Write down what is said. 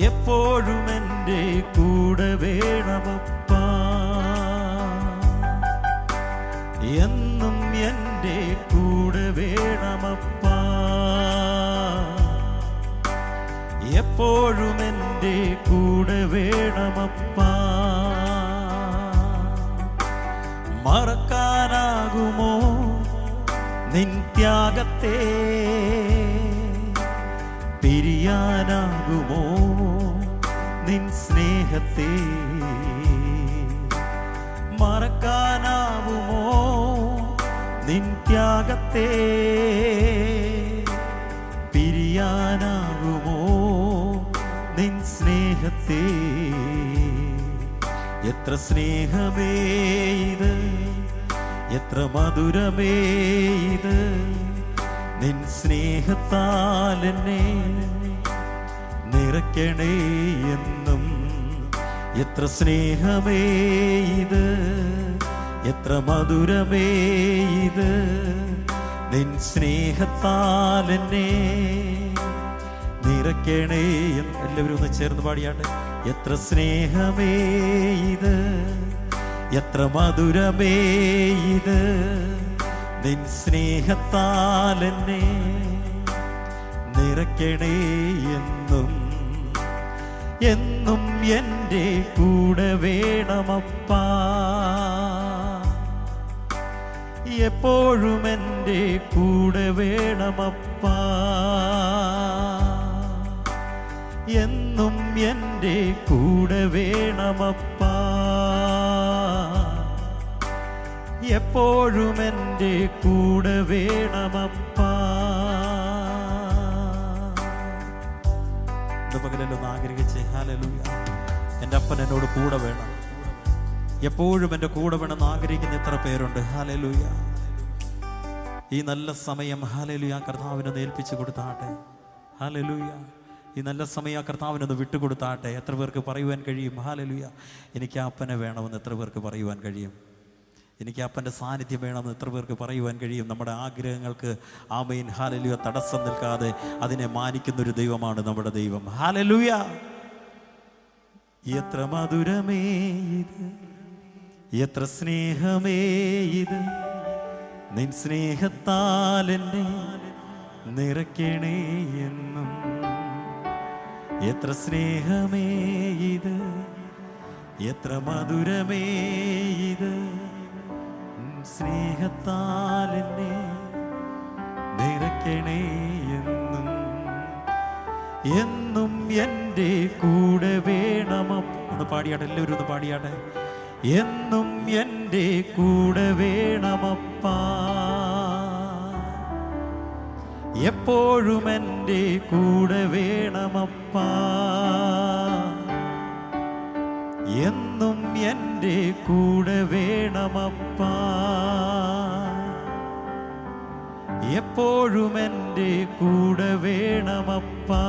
എപ്പോഴും എൻ്റെ കൂടെ വേണമപ്പാ, എന്നും എൻ്റെ കൂടെ വേണമപ്പാ, എപ്പോഴും എൻ്റെ കൂടെ വേണമപ്പാ. മറക്കാനാകുമോ നിൻ ത്യാഗത്തെ, പിരിയാനാകുമോ നിൻ സ്നേഹത്തെ, മറക്കാനാകുമോ നിൻ ത്യാഗത്തെ, പിരിയാനാകുമോ നിൻ സ്നേഹത്തെ. എത്ര സ്നേഹമേ ഇത്, എത്ര മധുരമേ ഇത്, നിൻ സ്നേഹത്താൽ എന്നെ നിറയ്ക്കണേ എന്നും. എത്ര സ്നേഹമേ ഇത്, എത്ര മധുരമേ ഇത്, നിൻ സ്നേഹത്താൽ എന്നെ നിറയ്ക്കണേ എന്ന്. എല്ലാവരും ഒന്ന് ചേർന്ന് പാടിയാട്ടെ. എത്ര സ്നേഹമേ ഇത്, എത്ര മധുരമേ ഇത്, നിൻ സ്നേഹത്താൽ എന്നെ നിറയ്ക്കണേ എന്നും. എന്നും എൻ്റെ കൂടെ വേണമപ്പാ, എപ്പോഴും എൻ്റെ കൂടെ വേണമപ്പാ, എന്നും എൻ്റെ കൂടെ വേണമപ്പാ, എപ്പോഴും എൻ്റെ കൂടെ വേണമപ്പാ. പകലൊന്ന് ആഗ്രഹിച്ച് ഹല്ലേലൂയ, എൻ്റെ അപ്പൻ എന്നോട് കൂടെ വേണം, എപ്പോഴും എൻ്റെ കൂടെ വേണമെന്ന് ആഗ്രഹിക്കുന്ന എത്ര പേരുണ്ട്. ഹല്ലേലൂയ. ഈ നല്ല സമയം ഹല്ലേലൂയ കർത്താവിനൊന്ന് ഏൽപ്പിച്ചു കൊടുത്താട്ടെ. ഹല്ലേലൂയ. ഈ നല്ല സമയം കർത്താവിനൊന്ന് വിട്ടുകൊടുത്താട്ടെ. എത്ര പേർക്ക് പറയുവാൻ കഴിയും ഹല്ലേലൂയ എനിക്ക് അപ്പനെ വേണമെന്ന്? എത്ര പേർക്ക് പറയുവാൻ കഴിയും? എനിക്ക് അപ്പൻ്റെ സാന്നിധ്യം വേണമെന്ന് എത്ര പേർക്ക് പറയുവാൻ കഴിയും? നമ്മുടെ ആഗ്രഹങ്ങൾക്ക് ആമേൻ ഹല്ലേലൂയ തടസ്സം നിൽക്കാതെ അതിനെ മാനിക്കുന്നൊരു ദൈവമാണ് നമ്മുടെ ദൈവം. ഹല്ലേലൂയ. എത്ര മധുരമേ ഇത്, എത്ര സ്നേഹമേ ഇത്, നിൻ സ്നേഹത്താൽ എന്നെ നിറയ്ക്കണേ എന്നും. എത്ര സ്നേഹമേ ഇത്, എത്ര മധുരമേ ഇത്, സ്നേഹത്താൽ എന്നെ നിറയ്ക്കണേ എന്നും. എന്നും എൻ്റെ കൂടെ വേണമപ്പാ. ഒന്ന് പാടിയാട്ടെ, എല്ലാവരും ഒന്ന് പാടിയാട്ടെ. എന്നും എൻ്റെ കൂടെ വേണമപ്പാ, എപ്പോഴും എൻ്റെ കൂടെ വേണമപ്പാ, എന്നും എൻ്റെ കൂടെ വേണമപ്പാ, എപ്പോഴും എൻ്റെ കൂടെ വേണമപ്പാ.